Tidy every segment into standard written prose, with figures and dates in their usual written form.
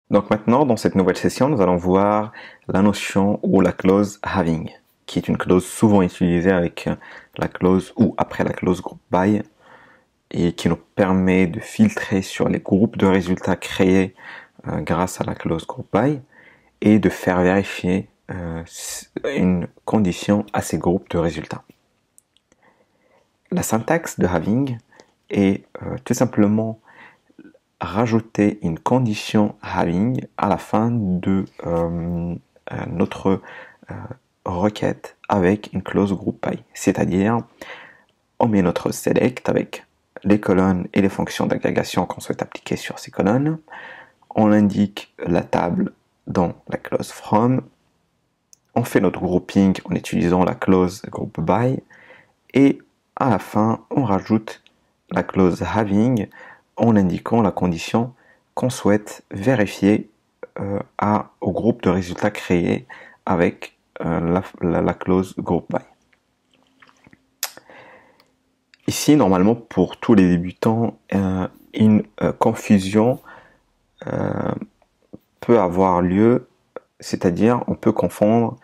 Donc maintenant, dans cette nouvelle session, nous allons voir la notion ou la clause having, qui est une clause souvent utilisée avec la clause ou après la clause group by, et qui nous permet de filtrer sur les groupes de résultats créés grâce à la clause group by et de faire vérifier une condition à ces groupes de résultats. La syntaxe de having est tout simplement rajouter une condition having à la fin de notre requête avec une clause group by. C'est-à-dire, on met notre select avec les colonnes et les fonctions d'agrégation qu'on souhaite appliquer sur ces colonnes. On indique la table dans la clause from. On fait notre grouping en utilisant la clause group by. Et à la fin, on rajoute la clause having en indiquant la condition qu'on souhaite vérifier au groupe de résultats créés avec la clause group by. Ici, normalement, pour tous les débutants, une confusion peut avoir lieu, c'est-à-dire on peut confondre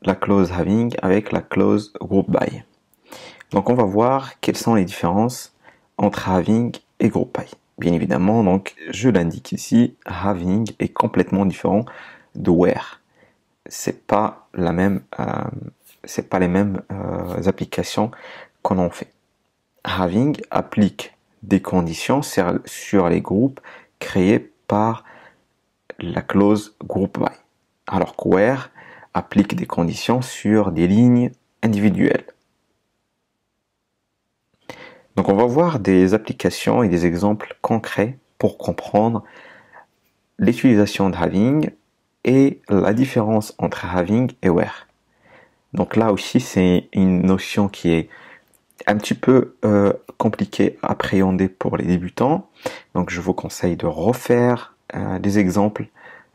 la clause having avec la clause group by. Donc on va voir quelles sont les différences entre having et group by. Bien évidemment, donc je l'indique ici, having est complètement différent de where. C'est pas la même, c'est pas les mêmes applications qu'on en fait. Having applique des conditions sur les groupes créés par la clause group by, alors que where applique des conditions sur des lignes individuelles. Donc on va voir des applications et des exemples concrets pour comprendre l'utilisation de having et la différence entre having et where. Donc là aussi c'est une notion qui est un petit peu compliquée à appréhender pour les débutants. Donc je vous conseille de refaire des exemples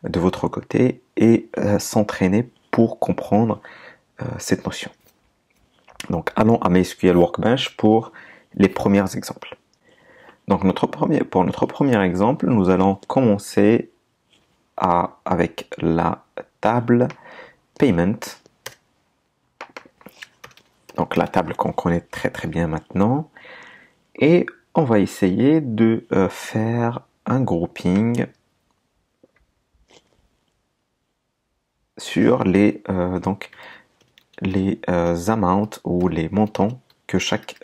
de votre côté et s'entraîner pour comprendre cette notion. Donc allons à MySQL Workbench pour les premiers exemples. Donc pour notre premier exemple, nous allons commencer avec la table Payment. Donc la table qu'on connaît très très bien maintenant. Et on va essayer de faire un grouping sur les amounts ou les montants que chaque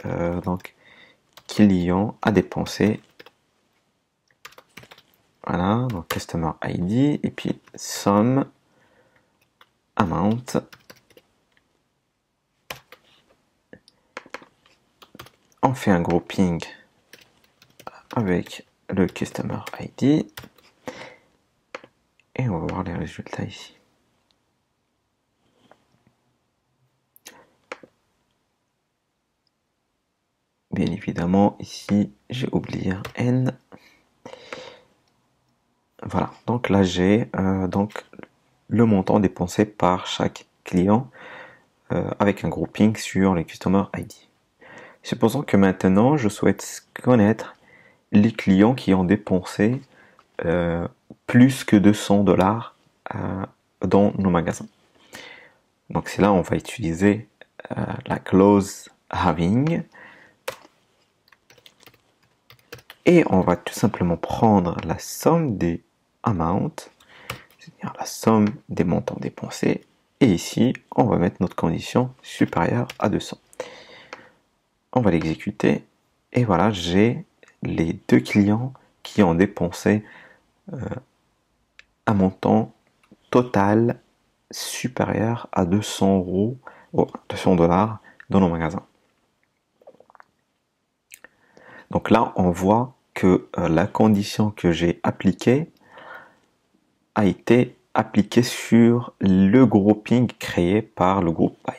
client a dépensé. Voilà, donc Customer ID et puis Sum Amount. On fait un grouping avec le Customer ID et on va voir les résultats ici. Bien évidemment, ici, j'ai oublié un N. Voilà, donc là, j'ai le montant dépensé par chaque client avec un grouping sur les Customer ID. Supposons que maintenant, je souhaite connaître les clients qui ont dépensé plus que 200 dollars dans nos magasins. Donc c'est là on va utiliser la clause having et on va tout simplement prendre la somme des amounts, c'est-à-dire la somme des montants dépensés, et ici on va mettre notre condition supérieure à 200. On va l'exécuter et voilà, j'ai les deux clients qui ont dépensé un montant total supérieur à 200 dollars dans nos magasins. Donc là, on voit que la condition que j'ai appliquée a été appliquée sur le grouping créé par le group by.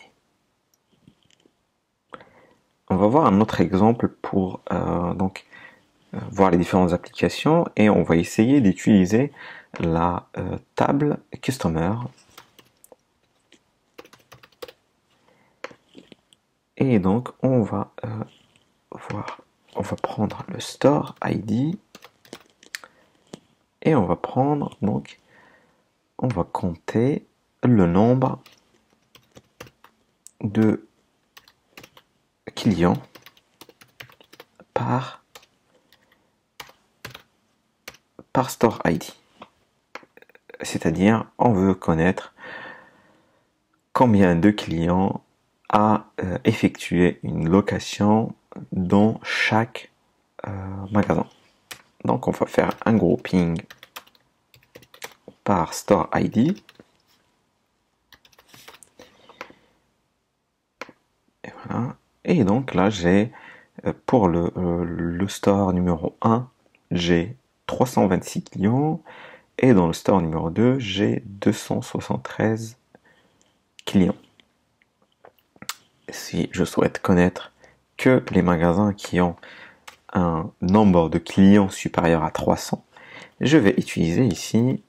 On va voir un autre exemple pour voir les différentes applications et on va essayer d'utiliser la table Customer. Et donc on va prendre le Store ID et on va prendre, donc, on va compter le nombre de clients par Store ID. C'est-à-dire, on veut connaître combien de clients a effectué une location dans chaque magasin. Donc, on va faire un grouping par Store ID. Et voilà. Et donc là, j'ai pour le store numéro 1, j'ai 326 clients. Et dans le store numéro 2, j'ai 273 clients. Si je souhaite connaître que les magasins qui ont un nombre de clients supérieur à 300, je vais utiliser ici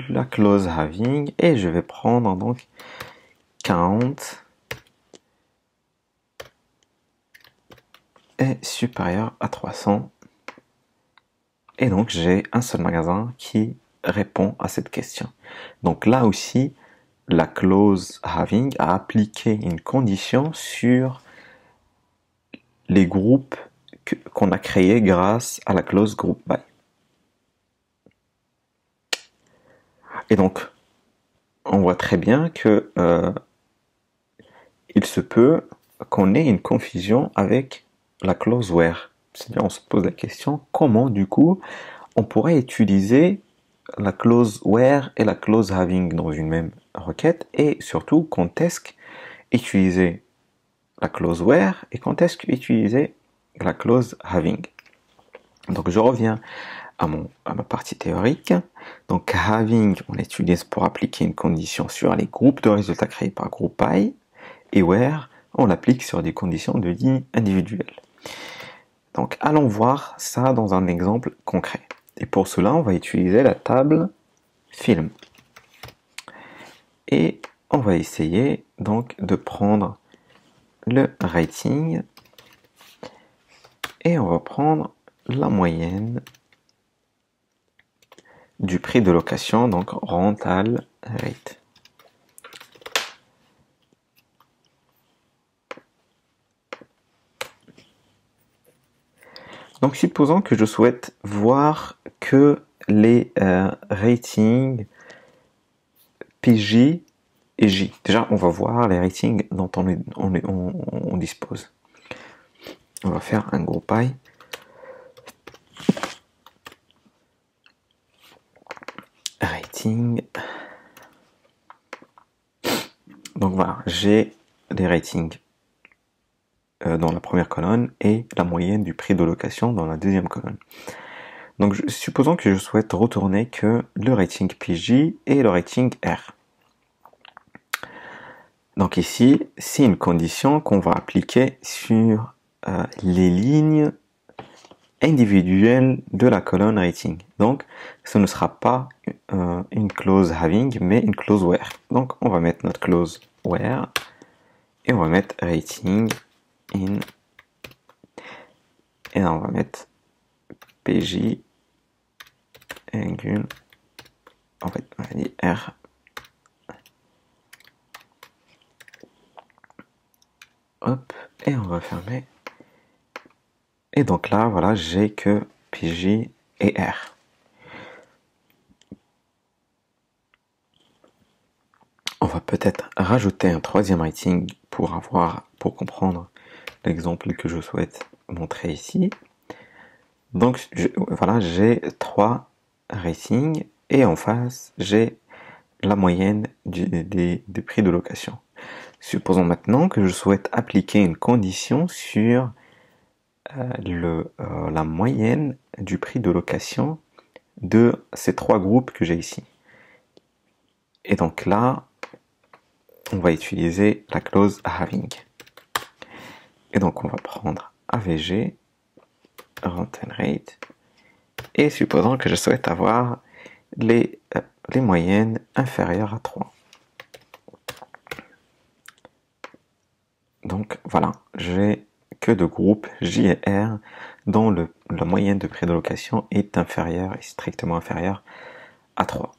la clause having et je vais prendre donc count est supérieur à 300 et donc j'ai un seul magasin qui répond à cette question. Donc là aussi, la clause having a appliqué une condition sur les groupes qu'on a créés grâce à la clause group by. Et donc, on voit très bien que il se peut qu'on ait une confusion avec la clause where. C'est-à-dire, on se pose la question, comment du coup on pourrait utiliser la clause where et la clause having dans une même requête, et surtout quand est-ce qu'utiliser la clause where et quand est-ce qu'utiliser la clause having. Donc je reviens à ma partie théorique. Donc having, on l'utilise pour appliquer une condition sur les groupes de résultats créés par group by, et where, on l'applique sur des conditions de ligne individuelle. Donc allons voir ça dans un exemple concret. Et pour cela, on va utiliser la table film. Et on va essayer donc de prendre le rating et on va prendre la moyenne du prix de location, donc rental rate. Donc supposons que je souhaite voir que les ratings PJ et J. Déjà, on va voir les ratings dont on dispose. On va faire un group by. Rating. Donc voilà, j'ai les ratings dans la première colonne et la moyenne du prix de location dans la deuxième colonne. Donc supposons que je souhaite retourner que le rating PJ et le rating R. Donc ici, c'est une condition qu'on va appliquer sur les lignes individuelles de la colonne rating. Donc ce ne sera pas une clause having, mais une clause where. Donc on va mettre notre clause where et on va mettre rating in et là on va mettre PJ égale, en fait on va dire R. Hop, et on va fermer. Et donc là, voilà, j'ai que PJ et R. On va peut-être rajouter un troisième rating pour comprendre l'exemple que je souhaite montrer ici. Donc voilà, j'ai 3 ratings et en face, j'ai la moyenne des prix de location. Supposons maintenant que je souhaite appliquer une condition sur la moyenne du prix de location de ces 3 groupes que j'ai ici. Et donc là, on va utiliser la clause having. Et donc on va prendre AVG, rental rate, et supposons que je souhaite avoir les moyennes inférieures à 3. Donc voilà, j'ai que de groupes J et R dont la moyenne de prix de location est strictement inférieure à 3.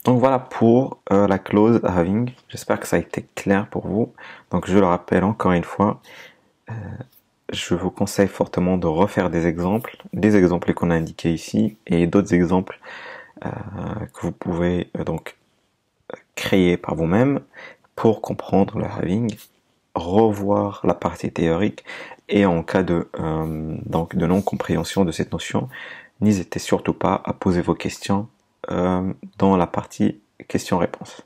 Donc voilà pour la clause having. J'espère que ça a été clair pour vous. Donc je le rappelle encore une fois, je vous conseille fortement de refaire des exemples qu'on a indiqués ici et d'autres exemples que vous pouvez donc créer par vous-même pour comprendre le having, revoir la partie théorique et en cas de non-compréhension de cette notion, n'hésitez surtout pas à poser vos questions dans la partie questions-réponses.